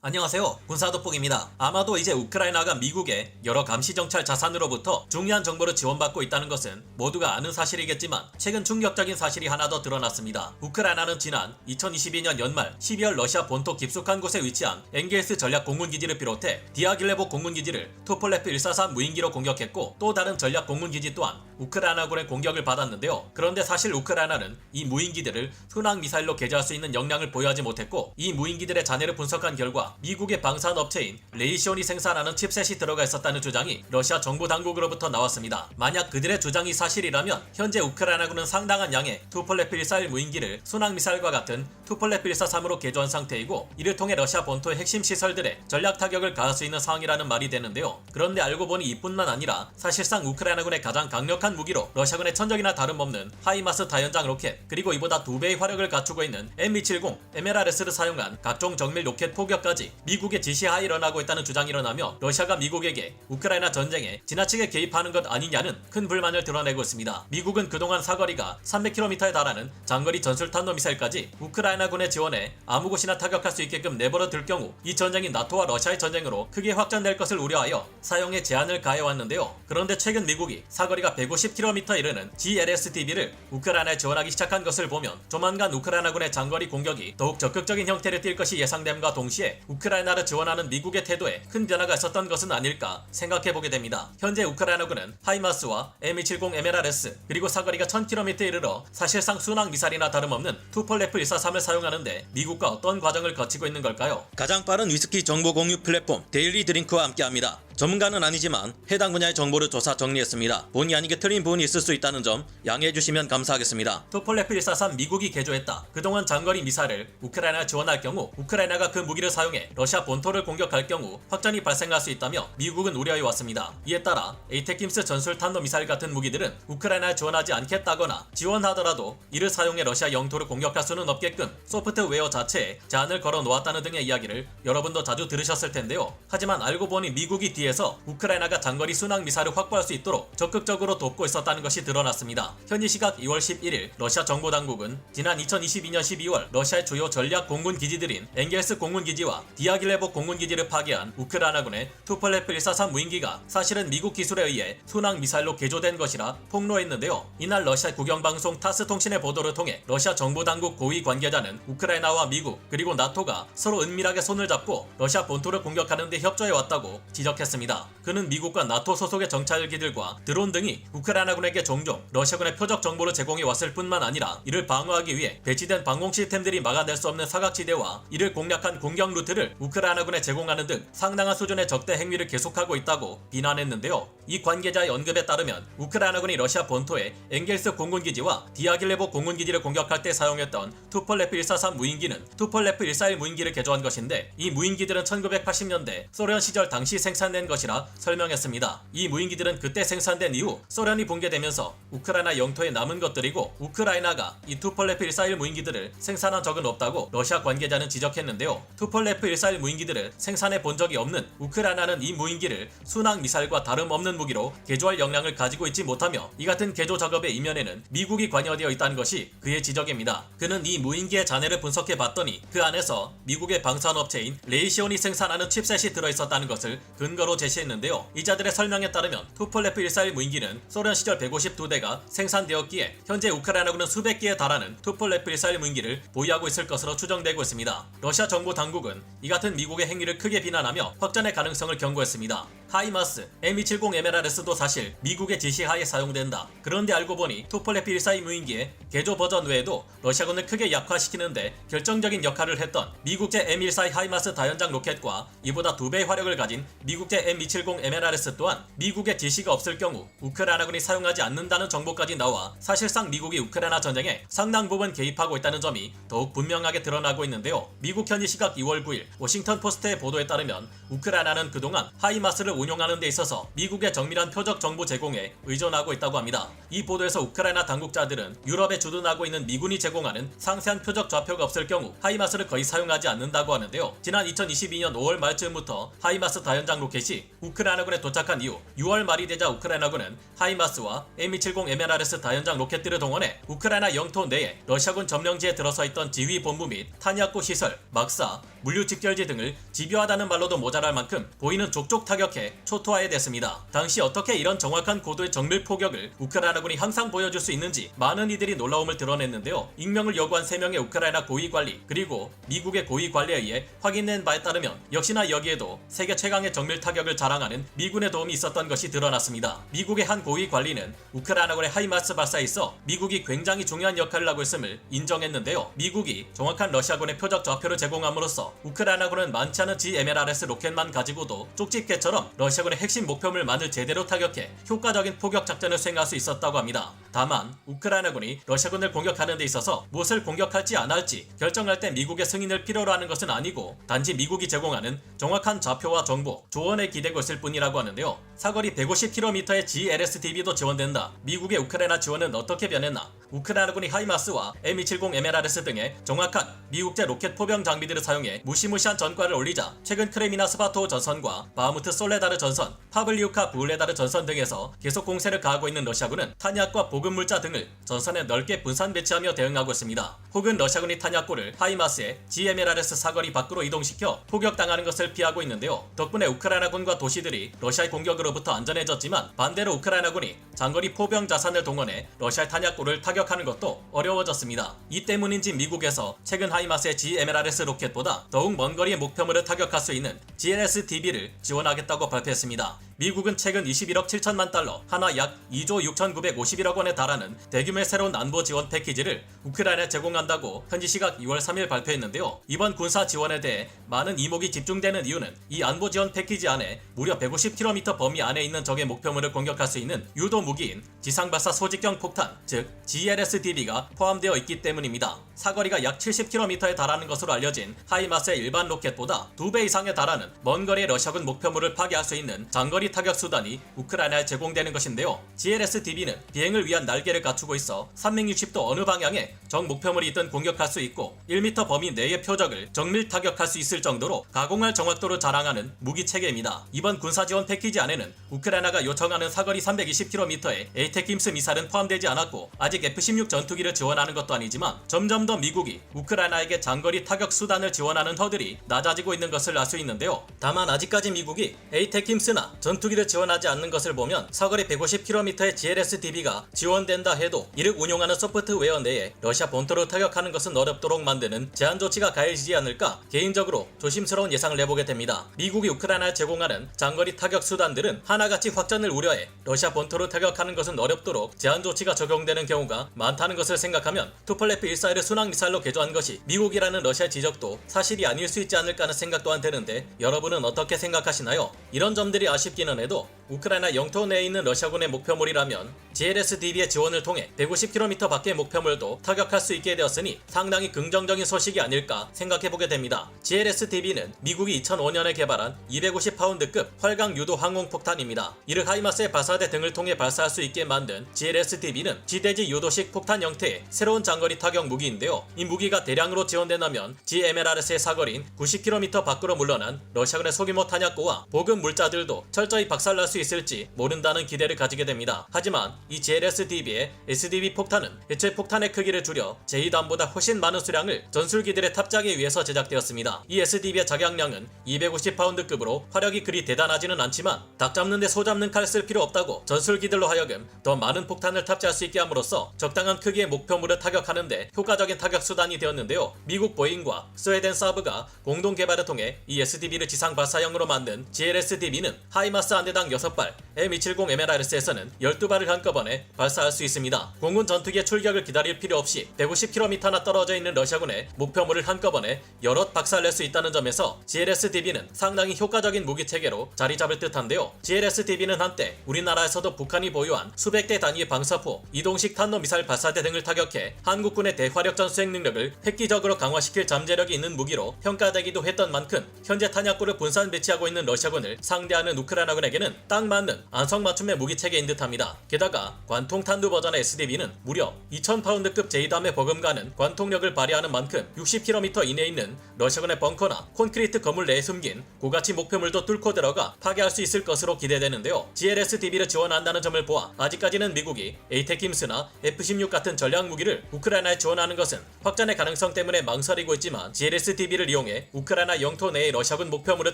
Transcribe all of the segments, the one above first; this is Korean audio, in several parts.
안녕하세요. 군사돋보기입니다. 아마도 이제 우크라이나가 미국의 여러 감시정찰 자산으로부터 중요한 정보를 지원받고 있다는 것은 모두가 아는 사실이겠지만 최근 충격적인 사실이 하나 더 드러났습니다. 우크라이나는 지난 2022년 연말 12월 러시아 본토 깊숙한 곳에 위치한 엥겔스 전략 공군기지를 비롯해 디아길레보 공군기지를 투폴레프 143 무인기로 공격했고 또 다른 전략 공군기지 또한 우크라이나군의 공격을 받았는데요. 그런데 사실 우크라이나는 이 무인기들을 순항미사일로 개조할 수 있는 역량을 보유하지 못했고 이 무인기들의 잔해를 분석한 결과 미국의 방산업체인 레이시온이 생산하는 칩셋이 들어가 있었다는 주장이 러시아 정부 당국으로부터 나왔습니다. 만약 그들의 주장이 사실이라면 현재 우크라이나군은 상당한 양의 투폴레프 141 무인기를 순항미사일과 같은 투폴레프 143으로 개조한 상태이고 이를 통해 러시아 본토의 핵심 시설들에 전략 타격을 가할 수 있는 상황이라는 말이 되는데요. 그런데 알고 보니 이뿐만 아니라 사실상 우크라이나군의 가장 강력한 무기로 러시아군의 천적이나 다름없는 하이마스 다연장 로켓 그리고 이보다 2배의 화력을 갖추고 있는 M270 MLRS를 사용한 각종 정밀 로켓 포격까지 미국의 지시하에 일어나고 있다는 주장이 일어나며 러시아가 미국에게 우크라이나 전쟁에 지나치게 개입하는 것 아니냐는 큰 불만을 드러내고 있습니다. 미국은 그동안 사거리가 300km에 달하는 장거리 전술탄도 미사일까지 우크라이나군의 지원에 아무 곳이나 타격할 수 있게끔 내버려 둘 경우 이 전쟁이 나토와 러시아의 전쟁으로 크게 확장될 것을 우려하여 사용에 제한을 가해왔는데요. 그런데 최근 미국이 사거리가 150km에 이르는 GLSDB를 우크라이나에 지원하기 시작한 것을 보면 조만간 우크라이나군의 장거리 공격이 더욱 적극적인 형태를 띌 것이 예상됨과 동시에 우크라이나를 지원하는 미국의 태도에 큰 변화가 있었던 것은 아닐까 생각해보게 됩니다. 현재 우크라이나군은 하이마스와 M270 MLRS 그리고 사거리가 1000km에 이르러 사실상 순항 미사일이나 다름없는 투폴레프 143을 사용하는데 미국과 어떤 과정을 거치고 있는 걸까요? 가장 빠른 위스키 정보 공유 플랫폼 데일리 드링크와 함께합니다. 전문가는 아니지만 해당 분야의 정보를 조사 정리했습니다. 본의 아니게 틀린 부분이 있을 수 있다는 점 양해해 주시면 감사하겠습니다. 투폴레프 143 미국이 개조했다. 그동안 장거리 미사일을 우크라이나에 지원할 경우 우크라이나가 그 무기를 사용해 러시아 본토를 공격할 경우 확전이 발생할 수 있다며 미국은 우려해왔습니다. 이에 따라 에이테킴스 전술탄도 미사일 같은 무기들은 우크라이나에 지원하지 않겠다거나 지원하더라도 이를 사용해 러시아 영토를 공격할 수는 없게끔 소프트웨어 자체에 제한을 걸어 놓았다는 등의 이야기를 여러분도 자주 들으셨을 텐데요. 하지만 알고 보니 미국이 뒤에서 우크라이나가 장거리 순항 미사일을 확보할 수 있도록 적극적으로 돕고 있었다는 것이 드러났습니다. 현지 시각 2월 11일 러시아 정보 당국은 지난 2022년 12월 러시아의 주요 전략 공군 기지들인 엥겔스 공군기지와 디아길레보 공군기지를 파괴한 우크라이나군의 투폴레프 143 무인기가 사실은 미국 기술에 의해 순항 미사일로 개조된 것이라 폭로했는데요. 이날 러시아 국영방송 타스 통신의 보도를 통해 러시아 정보 당국 고위 관계자는 우크라이나와 미국 그리고 나토가 서로 은밀하게 손을 잡고 러시아 본토를 공격하는 데 협조해 왔다고 지적했습니다. 그는 미국과 나토 소속의 정찰기들과 드론 등이 우크라이나군에게 종종 러시아군의 표적 정보를 제공해 왔을 뿐만 아니라 이를 방어하기 위해 배치된 방공 시스템들이 막아낼 수 없는 사각지대와 이를 공략한 공격 루트를 우크라이나군에 제공하는 등 상당한 수준의 적대 행위를 계속하고 있다고 비난했는데요. 이 관계자의 언급에 따르면 우크라이나군이 러시아 본토의 엥겔스 공군기지와 디아길레보 공군기지를 공격할 때 사용했던 투폴레프 143 무인기는 투폴레프 141 무인기를 개조한 것인데 이 무인기들은 1980년대 소련 시절 당시 생산된 것이라 설명했습니다. 이 무인기들은 그때 생산된 이후 소련이 붕괴되면서 우크라이나 영토에 남은 것들이고 우크라이나가 이 투폴레프 141 무인기들을 생산한 적은 없다고 러시아 관계자는 지적했는데요. 투폴레프 141 무인기들을 생산해 본 적이 없는 우크라이나는 이 무인기를 순항 미사일과 다름없는 무기로 개조할 역량을 가지고 있지 못하며 이 같은 개조 작업의 이면에는 미국이 관여되어 있다는 것이 그의 지적입니다. 그는 이 무인기의 잔해를 분석해 봤더니 그 안에서 미국의 방산업체인 레이시온이 생산하는 칩셋이 들어있었다는 것을 근거로 제시했는데요. 이자들의 설명에 따르면 투폴레프 141 무인기는 소련 시절 152대가 생산되었기에 현재 우크라이나군은 수백 개에 달하는 투폴레프 141 무인기를 보유하고 있을 것으로 추정되고 있습니다. 러시아 정부 당국은 이 같은 미국의 행위를 크게 비난하며 확전의 가능성을 경고했습니다. 하이마스, M270 MLRS도 사실 미국의 지시하에 사용된다. 그런데 알고 보니 투폴레프 142 무인기의 개조 버전 외에도 러시아군을 크게 약화시키는데 결정적인 역할을 했던 미국제 M142 하이마스 다연장 로켓과 이보다 2배의 화력을 가진 미국제 M270 MLRS 또한 미국의 지시가 없을 경우 우크라이나군이 사용하지 않는다는 정보까지 나와 사실상 미국이 우크라이나 전쟁에 상당 부분 개입하고 있다는 점이 더욱 분명하게 드러나고 있는데요. 미국 현지 시각 2월 9일 워싱턴 포스트의 보도에 따르면 우크라이나는 그동안 하이마스를 운용하는 데 있어서 미국의 정밀한 표적 정보 제공에 의존하고 있다고 합니다. 이 보도에서 우크라이나 당국자들은 유럽에 주둔하고 있는 미군이 제공하는 상세한 표적 좌표가 없을 경우 하이마스를 거의 사용하지 않는다고 하는데요. 지난 2022년 5월 말쯤부터 하이마스 다연장 로켓이 우크라이나군에 도착한 이후 6월 말이 되자 우크라이나군은 하이마스와 M270 MLRS 다연장 로켓들을 동원해 우크라이나 영토 내에 러시아군 점령지에 들어서 있던 지휘본부 및 탄약고 시설, 막사, 물류 직결지 등을 집요하다는 말로도 모자랄 만큼 보이는 족족 타격해 초토화해댔습니다. 당시 어떻게 이런 정확한 고도의 정밀 포격을 우크라이나군이 항상 보여줄 수 있는지 많은 이들이 놀라움을 드러냈는데요. 익명을 요구한 3명의 우크라이나 고위 관리 그리고 미국의 고위 관리에 의해 확인된 바에 따르면 역시나 여기에도 세계 최강의 정밀 타격을 자랑하는 미군의 도움이 있었던 것이 드러났습니다. 미국의 한 고위 관리는 우크라이나군의 하이마스 발사에 있어 미국이 굉장히 중요한 역할을 하고 있음을 인정했는데요. 미국이 정확한 러시아군의 표적 좌표를 제공함으로써 우크라이나군은 많지 않은 GMLRS 로켓만 가지고도 쪽집게처럼 러시아군의 핵심 목표물만을 제대로 타격해 효과적인 포격 작전을 수행할 수 있었다고 합니다. 다만 우크라이나군이 러시아군을 공격하는 데 있어서 무엇을 공격할지 안 할지 결정할 때 미국의 승인을 필요로 하는 것은 아니고 단지 미국이 제공하는 정확한 좌표와 정보, 조언에 기대고 있을 뿐이라고 하는데요. 사거리 150km의 GLSDB도 지원된다. 미국의 우크라이나 지원은 어떻게 변했나? 우크라이나군이 하이마스와 M270 MLRS 등의 정확한 미국제 로켓 포병 장비들을 사용해 무시무시한 전과를 올리자 최근 크레미나 스바토 전선과 바흐무트 솔레다르 전선, 파블리우카 부울레다르 전선 등에서 계속 공세를 가하고 있는 러시아군은 탄약과 보급물자 등을 전선에 넓게 분산 배치하며 대응하고 있습니다. 혹은 러시아군이 탄약고를 하이마스의 GMLRS 사거리 밖으로 이동시켜 포격당하는 것을 피하고 있는데요. 덕분에 우크라이나군과 도시들이 러시아의 공격으로부터 안전해졌지만 반대로 우크라이나군이 장거리 포병 자산을 동원해 러시아의 탄약고를 타격하는 것도 어려워졌습니다. 이 때문인지 미국에서 최근 하이마스의 GMLRS 로켓보다 더욱 먼 거리의 목표물을 타격할 수 있는 GLSDB를 지원하겠다고 발표했습니다. 미국은 최근 21억 7천만 달러, 하나 약 2조 6,951억 원에 달하는 대규모의 새로운 안보 지원 패키지를 우크라이나에 제공한다고 현지 시각 2월 3일 발표했는데요. 이번 군사 지원에 대해 많은 이목이 집중되는 이유는 이 안보 지원 패키지 안에 무려 150km 범위 안에 있는 적의 목표물을 공격할 수 있는 유도 무기인 지상발사 소직형 폭탄, 즉 GLSDB가 포함되어 있기 때문입니다. 사거리가 약 70km에 달하는 것으로 알려진 하이마스의 일반 로켓보다 2배 이상에 달하는 먼 거리의 러시아군 목표물을 파괴할 수 있는 장거리 타격 수단이 우크라이나에 제공되는 것인데요. GLSDB는 비행을 위한 날개를 갖추고 있어 360도 어느 방향에 적 목표물이 있든 공격할 수 있고 1m 범위 내의 표적을 정밀 타격할 수 있을 정도로 가공할 정확도를 자랑하는 무기 체계입니다. 이번 군사 지원 패키지 안에는 우크라이나가 요청하는 사거리 320km의 에이테킴스 미사일은 포함되지 않았고 아직 F-16 전투기를 지원하는 것도 아니지만 점점 더 미국이 우크라이나에게 장거리 타격 수단을 지원하는 허들이 낮아지고 있는 것을 알 수 있는데요. 다만 아직까지 미국이 에이테킴스나 전투기를 지원하지 않는 것을 보면 사거리 150km의 GLSDB가 지원된다 해도 이를 운용하는 소프트웨어 내에 러시아 본토를 타격하는 것은 어렵도록 만드는 제한 조치가 가해지지 않을까 개인적으로 조심스러운 예상을 해보게 됩니다. 미국이 우크라이나에 제공하는 장거리 타격 수단들은 하나같이 확전을 우려해 러시아 본토를 타격하는 것은 어렵도록 제한 조치가 적용되는 경우가 많다는 것을 생각하면 투플레프 141을 순항미사일로 개조한 것이 미국이라는 러시아 지적도 사실이 아닐 수 있지 않을까 하는 생각 또한 드는데 여러분은 어떻게 생각하시나요? 이런 점들이 아쉽기는 해도 우크라이나 영토 내에 있는 러시아군의 목표물이라면 GLSDB의 지원을 통해 150km 밖의 목표물도 타격할 수 있게 되었으니 상당히 긍정적인 소식이 아닐까 생각해보게 됩니다. GLSDB는 미국이 2005년에 개발한 250파운드급 활강 유도 항공폭탄입니다. 이를 하이마스의 발사대 등을 통해 발사할 수 있게 만든 GLSDB는 지대지 유도식 폭탄 형태의 새로운 장거리 타격 무기인데요. 이 무기가 대량으로 지원된다면 GMLRS의 사거리인 90km 밖으로 물러난 러시아군의 소규모 탄약고와 보급 물자들도 철저히 박살날 수 있을지 모른다는 기대를 가지게 됩니다. 하지만 이 GLSDB의 SDB 폭탄은 애초에 폭탄의 크기를 줄여 제2단보다 훨씬 많은 수량을 전술기들에 탑재하기 위해서 제작되었습니다. 이 SDB의 작용량은 250파운드급으로 화력이 그리 대단하지는 않지만 닭 잡는 데 소 잡는 칼 쓸 필요 없다고 전술기들로 하여금 더 많은 폭탄을 탑재할 수 있게 함으로써 적당한 크기의 목표물을 타격하는 데 효과적인 타격 수단이 되었는데요. 미국 보잉과 스웨덴 사브가 공동 개발을 통해 이 SDB를 지상 발사형으로 만든 GLSDB는 하이마스 한 대당 6발, M270 MLRS에서는 12발을 한꺼번에 발사할 수 있습니다. 공군 전투기의 출격을 기다릴 필요 없이 150km나 떨어져 있는 러시아군의 목표물을 한꺼번에 여럿 박살낼 수 있다는 점에서 GLSDB는 상당히 효과적인 무기체계로 자리 잡을 듯한데요. GLSDB는 한때 우리나라에서도 북한이 보유한 수백 대 단위의 방사포, 이동식 탄도미사일 발사대 등을 타격해 한국군의 대화력전 수행 능력을 획기적으로 강화시킬 잠재력이 있는 무기로 평가되기도 했던 만큼 현재 탄약고를 분산 배치하고 있는 러시아군을 상대하는 우크라이나 우크라이나군에게는 딱 맞는 안성맞춤의 무기체계인 듯합니다. 게다가 관통탄두 버전의 SDB는 무려 2000파운드급 제2단의 버금가는 관통력을 발휘하는 만큼 60km 이내에 있는 러시아군의 벙커나 콘크리트 건물 내에 숨긴 고가치 목표물도 뚫고 들어가 파괴할 수 있을 것으로 기대되는데요. GLSDB를 지원한다는 점을 보아 아직까지는 미국이 에이테킴스나 F-16 같은 전략 무기를 우크라이나에 지원하는 것은 확전의 가능성 때문에 망설이고 있지만 GLSDB를 이용해 우크라이나 영토 내의 러시아군 목표물을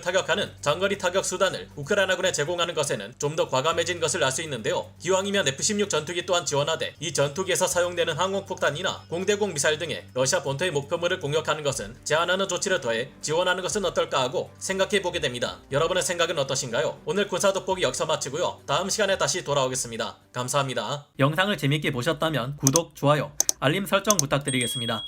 타격하는 장거리 타격 수단을 우크라이나군에 제공하는 것에는 좀 더 과감해진 것을 알 수 있는데요. 기왕이면 F-16 전투기 또한 지원하되 이 전투기에서 사용되는 항공폭탄이나 공대공 미사일 등의 러시아 본토의 목표물을 공격하는 것은 제한하는 조치를 더해 지원하는 것은 어떨까 하고 생각해보게 됩니다. 여러분의 생각은 어떠신가요? 오늘 군사 돋보기 여기서 마치고요. 다음 시간에 다시 돌아오겠습니다. 감사합니다. 영상을 재밌게 보셨다면 구독, 좋아요, 알림 설정 부탁드리겠습니다.